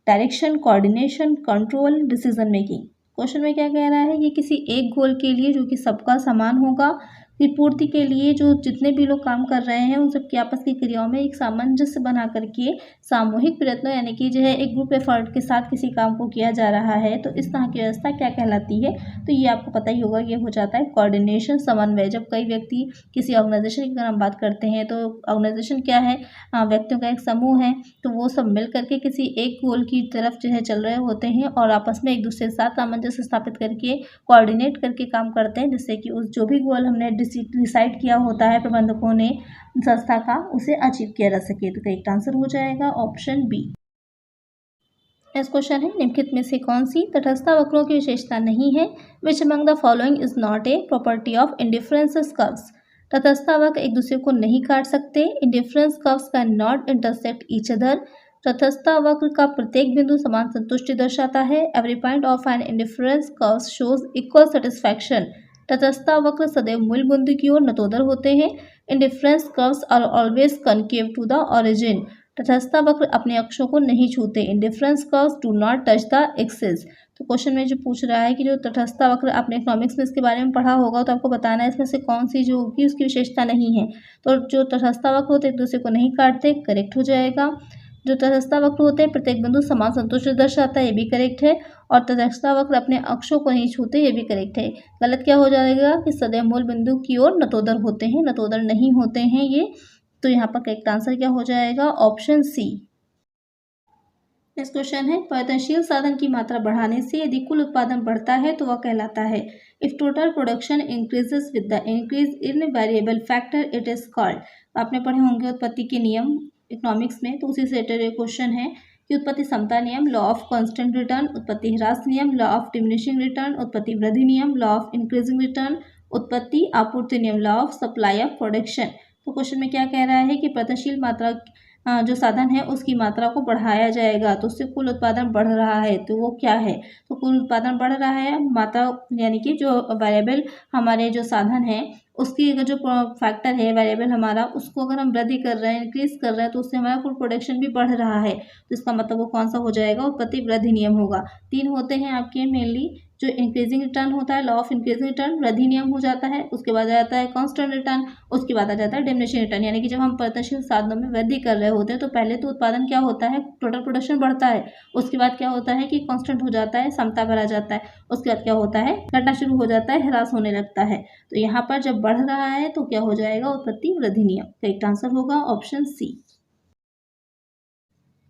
direction, coordination, control, decision making. Question में क्या कह रहा है कि किसी एक गोल के लिए जो कि सबका समान होगा की पूर्ति के लिए जो जितने भी लोग काम कर रहे हैं उन सबकी आपस की क्रियाओं में एक सामंजस्य बना करके सामूहिक प्रयत्नों यानी कि जो है एक ग्रुप एफर्ट के साथ किसी काम को किया जा रहा है, तो इस तरह की व्यवस्था क्या कहलाती है? तो ये आपको पता ही होगा, ये हो जाता है कोऑर्डिनेशन, समन्वय। जब कई व्यक्ति किसी ऑर्गेनाइजेशन की अगर हम बात करते हैं तो ऑर्गेनाइजेशन क्या है? व्यक्तियों का एक समूह है, तो वो सब मिल करके किसी एक गोल की तरफ जो है चल रहे होते हैं और आपस में एक दूसरे के साथ सामंजस्य स्थापित करके कोऑर्डिनेट करके काम करते हैं, जिससे कि उस जो भी गोल हमने डिसाइड किया होता है प्रबंधकों ने संस्था का, उसे अचीव किया जा सके। तो करेक्ट आंसर हो जाएगा ऑप्शन बी। नेक्स्ट क्वेश्चन है, निम्नलिखित में से कौन सी तटस्थता वक्रों की विशेषता नहीं है? Which among the following is not a property of indifference curves. तटस्थता वक्र एक दूसरे को नहीं काट सकते। Indifference curves can not intersect each other. तटस्थता वक्र का प्रत्येक बिंदु समान संतुष्टि दर्शाता है। Every point of an indifference curve shows equal satisfaction. तटस्थता वक्र सदैव मूल बिंदु की ओर नतोदर होते हैं। Indifference curves are always concave to the origin. तटस्थता वक्र अपने अक्षों को नहीं छूते। Indifference curves do not touch the axis. तो क्वेश्चन में जो पूछ रहा है कि जो तटस्थता वक्र, आपने इकोनॉमिक्स में इसके बारे में पढ़ा होगा, तो आपको बताना है इसमें से कौन सी जो होगी उसकी विशेषता नहीं है। तो जो तटस्थता वक्र होते हैं एक दूसरे को नहीं काटते, करेक्ट हो जाएगा। जो तटस्थता वक्र होते हैं प्रत्येक बिंदु समान संतुष्टि दर्शाता है, ये भी करेक्ट है। और तटस्थता वक्र अपने अक्षों को नहीं छूते, ये भी करेक्ट है। गलत क्या हो जाएगा कि सदैव मूल बिंदु की ओर नतोदर होते हैं, नतोदर नहीं होते हैं ये। तो यहाँ पर करेक्ट आंसर क्या हो जाएगा? ऑप्शन सी। नेक्स्ट क्वेश्चन है, परिवर्तनशील साधन की मात्रा बढ़ाने से यदि कुल उत्पादन बढ़ता है तो वह कहलाता है। If total production increases with the increase in variable factor it is called. आपने पढ़े होंगे उत्पत्ति के नियम इकोनॉमिक्स में, तो उसी से रिलेटेड क्वेश्चन है कि उत्पत्ति समता नियम, लॉ ऑफ कांस्टेंट रिटर्न, उत्पत्ति ह्रास नियम, लॉ ऑफ डिमिनिशिंग रिटर्न, उत्पत्ति वृद्धि नियम, लॉ ऑफ इंक्रीजिंग रिटर्न, उत्पत्ति आपूर्ति नियम, law of supply of production. तो क्वेश्चन में क्या कह रहा है कि परिवर्तनशील मात्रा जो साधन है उसकी मात्रा को बढ़ाया जाएगा, तो उससे कुल उत्पादन बढ़ रहा है, तो वो क्या है? तो कुल उत्पादन बढ़ रहा है, मात्रा यानी कि जो वेरिएबल हमारे जो साधन है उसकी अगर जो फैक्टर है वेरिएबल हमारा, उसको अगर हम वृद्धि कर रहे हैं, इंक्रीज कर रहे हैं, तो उससे हमारा कुल प्रोडक्शन भी बढ़ रहा है। तो इसका मतलब वो कौन सा हो जाएगा? उत्पत्ति वृद्धि नियम होगा। 3 होते हैं आपके मेनली, जो इंक्रीजिंग रिटर्न होता है, लॉ ऑफ इंक्रीजिंग रिटर्न, वृद्धि नियम हो जाता है। उसके बाद आ जाता है कांस्टेंट रिटर्न, उसके बाद आ जाता है डिमिनिशिंग रिटर्न, यानी कि जब हम प्रगतिशील साधनों में वृद्धि कर रहे होते हैं तो पहले तो उत्पादन क्या होता है, टोटल प्रोडक्शन बढ़ता है। उसके बाद क्या होता है कि कांस्टेंट हो जाता है, समता पर आ जाता है। उसके बाद क्या होता है, घटना शुरू हो जाता है, ह्रास होने लगता है। तो यहाँ पर जब बढ़ रहा है तो क्या हो जाएगा? उत्पत्ति वृद्धि नियम। करेक्ट आंसर होगा ऑप्शन सी।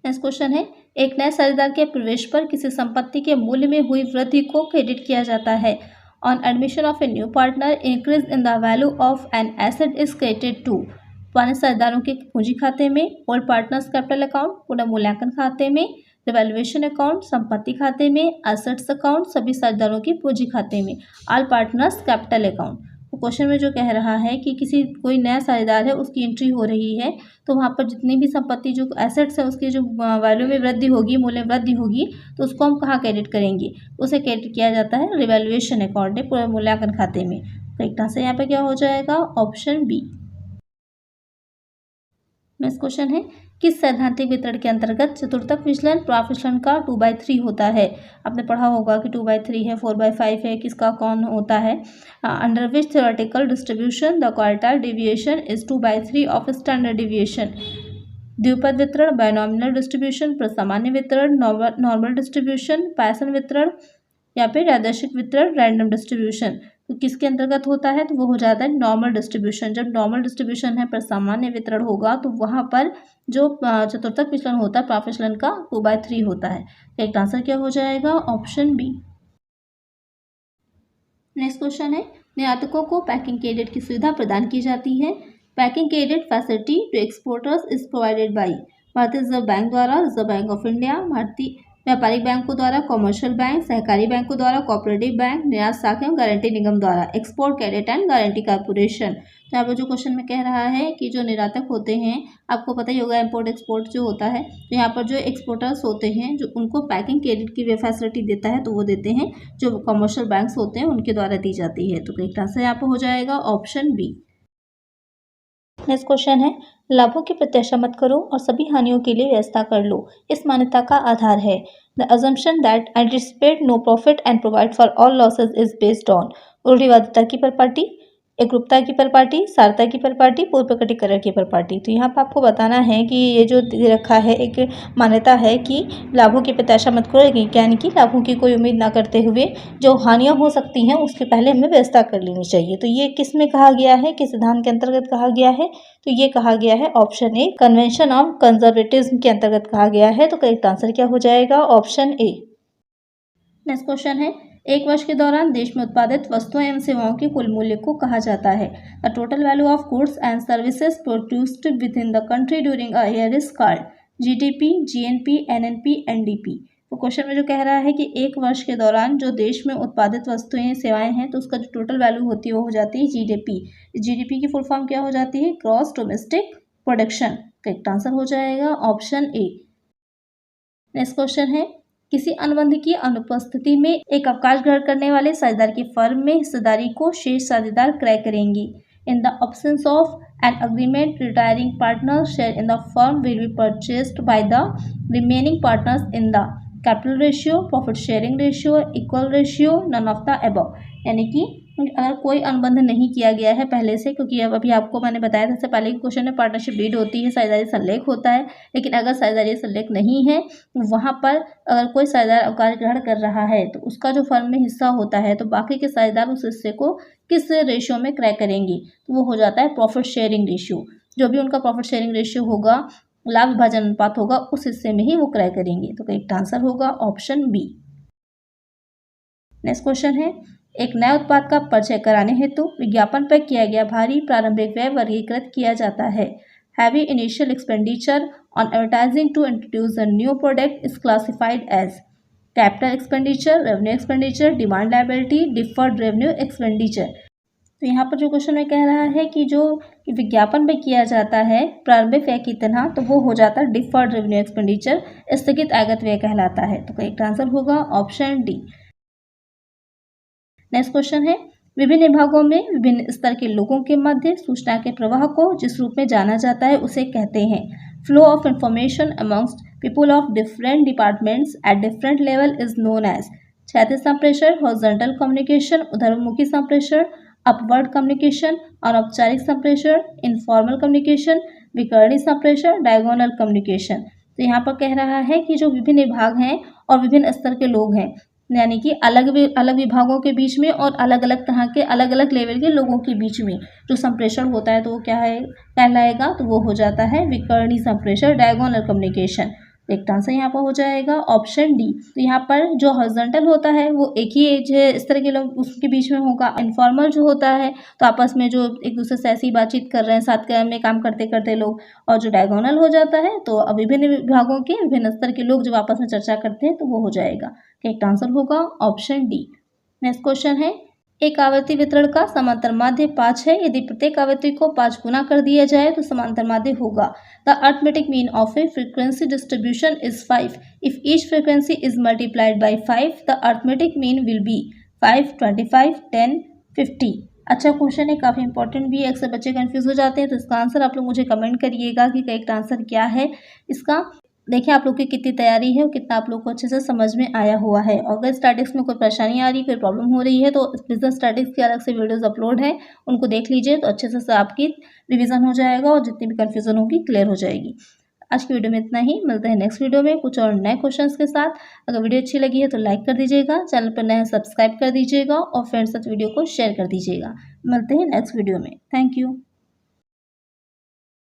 नेक्स्ट क्वेश्चन है, एक नए साझेदार के प्रवेश पर किसी संपत्ति के मूल्य में हुई वृद्धि को क्रेडिट किया जाता है। On admission of a new partner, increase in the value of an asset is credited to. पुराने साझेदारों के पूंजी खाते में, ओल्ड पार्टनर्स कैपिटल अकाउंट, पुनर्मूल्यांकन खाते में, रिवैल्यूएशन अकाउंट, संपत्ति खाते में, एसेट्स अकाउंट, सभी साझेदारों की पूंजी खाते में, ऑल पार्टनर्स कैपिटल अकाउंट। तो क्वेश्चन में जो कह रहा है कि किसी कोई नया साझेदार है, उसकी एंट्री हो रही है, तो वहाँ पर जितनी भी संपत्ति जो एसेट्स है उसकी जो वैल्यू में वृद्धि होगी, मूल्य वृद्धि होगी, तो उसको हम कहाँ क्रेडिट करेंगे? उसे क्रेडिट किया जाता है रिवैल्यूएशन अकाउंट में, मूल्यांकन खाते में। करेक्ट आंसर यहाँ पे क्या हो जाएगा? Option B. नेक्स्ट क्वेश्चन है, किस सैद्धांतिक वितरण के अंतर्गत चतुर्थक विचलन प्रभाव विचलन का 2/3 होता है? आपने पढ़ा होगा कि 2/3 है, 4/5 है, किसका कौन होता है? Under which theoretical distribution the quartile deviation is 2/3 of standard deviation. द्विपद वितरण, बायनॉमिनल डिस्ट्रीब्यूशन, प्रसामान्य वितरण, नॉर्मल डिस्ट्रीब्यूशन, पायसन वितरण, या फिर यादृच्छिक वितरण, रैंडम डिस्ट्रीब्यूशन। तो किसके अंतर्गत होता है? तो वो हो जाता है नॉर्मल डिस्ट्रीब्यूशन। जब नॉर्मल डिस्ट्रीब्यूशन है पर सामान्य वितरण होगा तो वहाँ पर जो चतुर्थक विचलन होता है प्राप्त विचलन का 2/3 होता है। एक आंसर क्या हो जाएगा? Option B. नेक्स्ट क्वेश्चन है, निर्यातकों को पैकिंग क्रेडिट की सुविधा प्रदान की जाती है। Packing credit facility to exporters is provided by भारतीय रिजर्व बैंक द्वारा, रिजर्व बैंक ऑफ इंडिया, भारतीय व्यापारिक बैंकों द्वारा, कॉमर्शियल बैंक, सहकारी बैंकों द्वारा, कोऑपरेटिव बैंक, निर्यात शाखा एवं गारंटी निगम द्वारा, export credit and guarantee corporation. तो यहाँ पर जो क्वेश्चन में कह रहा है कि जो निर्यातक होते हैं, आपको पता ही होगा इम्पोर्ट एक्सपोर्ट जो होता है, तो यहाँ पर जो एक्सपोर्टर्स होते हैं जो उनको पैकिंग क्रेडिट की फैसिलिटी देता है, तो वो देते हैं जो कॉमर्शियल बैंक्स होते हैं उनके द्वारा दी जाती है। तो करेक्ट आंसर यहाँ पर हो जाएगा ऑप्शन बी। नेक्स्ट क्वेश्चन है, लाभों की प्रत्याशा मत करो और सभी हानियों के लिए व्यवस्था कर लो। इस मान्यता का आधार है the assumption that anticipate no profit and provide for all losses is based on रूढ़िवादिता की परिपाटी, एकरूपता की परिपाटी, सारता की परिपाटी, पूर्व प्रकटीकरण की परिपाटी। तो यहाँ पर आपको बताना है कि ये जो दे रखा है एक मान्यता है कि लाभों की प्रत्याशा मत करो, यानी कि लाभों की कोई उम्मीद ना करते हुए जो हानियाँ हो सकती हैं उसके पहले हमें व्यवस्था कर लेनी चाहिए। तो ये किस में कहा गया है, किस सिद्धांत के अंतर्गत कहा गया है? तो ये कहा गया है option A, convention of conservatism के अंतर्गत कहा गया है। तो करेक्ट आंसर क्या हो जाएगा? Option A. नेक्स्ट क्वेश्चन है, एक वर्ष के दौरान देश में उत्पादित वस्तुओं एवं सेवाओं के कुल मूल्य को कहा जाता है। The total value of goods and services produced with in the country during a year is called GDP, GNP, NNP, NDP. तो क्वेश्चन में जो कह रहा है कि एक वर्ष के दौरान जो देश में उत्पादित वस्तुएं सेवाएं हैं तो उसका जो टोटल वैल्यू होती है वो हो जाती है जीडीपी। जीडीपी की फुल फॉर्म क्या हो जाती है? Gross domestic production. Correct answer हो जाएगा ऑप्शन ए। नेक्स्ट क्वेश्चन है, किसी अनुबंध की अनुपस्थिति में एक अवकाश ग्रहण करने वाले साझेदार की फर्म में हिस्सेदारी को शेष साझेदार क्रय करेंगी। In the absence of an agreement, retiring partner share in the firm will be purchased by the remaining partners in the capital ratio, profit sharing ratio, equal ratio, none of the above. यानी कि अगर कोई अनुबंध नहीं किया गया है पहले से, क्योंकि अब अभी आपको मैंने बताया था इससे पहले के क्वेश्चन में पार्टनरशिप डीड होती है, साझेदारी संलेख होता है, लेकिन अगर साझेदारी संलेख नहीं है वहाँ पर अगर कोई साझेदार अवकाश ग्रहण कर रहा है तो उसका जो फर्म में हिस्सा होता है तो बाकी के साझेदार उस हिस्से को किस रेशियो में क्रय करेंगे? तो वो हो जाता है प्रॉफिट शेयरिंग रेशियो। जो भी उनका प्रॉफिट शेयरिंग रेशियो होगा, लाभ विभाजन अनुपात होगा, उस हिस्से में ही वो क्रय करेंगे। तो करेक्ट आंसर होगा ऑप्शन बी। नेक्स्ट क्वेश्चन है, एक नए उत्पाद का परिचय कराने हेतु विज्ञापन पर किया गया भारी प्रारंभिक व्यय वर्गीकृत किया जाता है। Heavy initial expenditure on advertising to introduce a new product is classified as capital expenditure, revenue expenditure, demand liability, deferred revenue expenditure. तो यहाँ पर जो क्वेश्चन में कह रहा है कि जो विज्ञापन में किया जाता है प्रारंभिक व्यय की तरह, तो वो हो जाता है डिफर्ड रेवेन्यू एक्सपेंडिचर, स्थगित आगत व्यय कहलाता है। तो करेक्ट आंसर होगा ऑप्शन डी। नेक्स्ट क्वेश्चन है, विभिन्न विभागों में विभिन्न स्तर के लोगों के मध्य सूचना के प्रवाह को जिस रूप में जाना जाता है उसे कहते हैं flow of information amongst people of different departments at different level is known as क्षैतिज संप्रेषण, हॉरिजॉन्टल कम्युनिकेशन, उधरमुखी संप्रेषण, अपवर्ड कम्युनिकेशन, अनौपचारिक संप्रेषण, इनफॉर्मल कम्युनिकेशन, विकर्णी संप्रेषण, डायगोनल कम्युनिकेशन। तो यहाँ पर कह रहा है कि जो विभिन्न विभाग हैं और विभिन्न स्तर के लोग हैं, यानी कि अलग विभागों के बीच में और अलग अलग तरह के अलग अलग लेवल के लोगों के बीच में जो संप्रेषण होता है तो वो क्या है कहलाएगा, तो वो हो जाता है विकर्णी संप्रेषण, डायगोनल कम्युनिकेशन। एक आंसर यहाँ पर हो जाएगा ऑप्शन डी। तो यहाँ पर जो हॉरिजॉन्टल होता है वो एक ही एज है इस तरह के लोग उसके बीच में होगा। इनफॉर्मल जो होता है तो आपस में जो एक दूसरे से ऐसी बातचीत कर रहे हैं साथ में काम करते करते लोग। और जो डायगोनल हो जाता है तो विभिन्न विभागों के विभिन्न स्तर के लोग जब आपस में चर्चा करते हैं तो वो हो जाएगा। करेक्ट आंसर होगा ऑप्शन डी। नेक्स्ट क्वेश्चन है, एक आवर्ती वितरण का समांतर माध्य 5 है। यदि प्रत्येक आवृत्ति को 5 गुना कर दिया जाए तो समांतर माध्य होगा। The arithmetic mean of A frequency distribution is 5। If each frequency is multiplied by 5 the arithmetic mean will be 5, 25, 10, 50। अच्छा क्वेश्चन है, काफ़ी इंपॉर्टेंट भी है, अक्सर बच्चे कंफ्यूज हो जाते हैं। तो इसका आंसर आप लोग मुझे कमेंट करिएगा कि करेक्ट आंसर क्या है इसका। देखिए आप लोग की कितनी तैयारी है और कितना आप लोग को अच्छे से समझ में आया हुआ है। और अगर स्टैटिक्स में कोई परेशानी आ रही है, कोई प्रॉब्लम हो रही है तो बिजनेस स्टैटिक्स के अलग से वीडियोस अपलोड है, उनको देख लीजिए तो अच्छे से आपकी रिवीजन हो जाएगा और जितनी भी कन्फ्यूजन होगी क्लियर हो जाएगी। आज की वीडियो में इतना ही, मिलते हैं नेक्स्ट वीडियो में कुछ और नए क्वेश्चंस के साथ। अगर वीडियो अच्छी लगी है तो लाइक कर दीजिएगा, चैनल पर नए हैं सब्सक्राइब कर दीजिएगा और फ्रेंड्स साथ वीडियो को शेयर कर दीजिएगा। मिलते हैं नेक्स्ट वीडियो में। Thank you.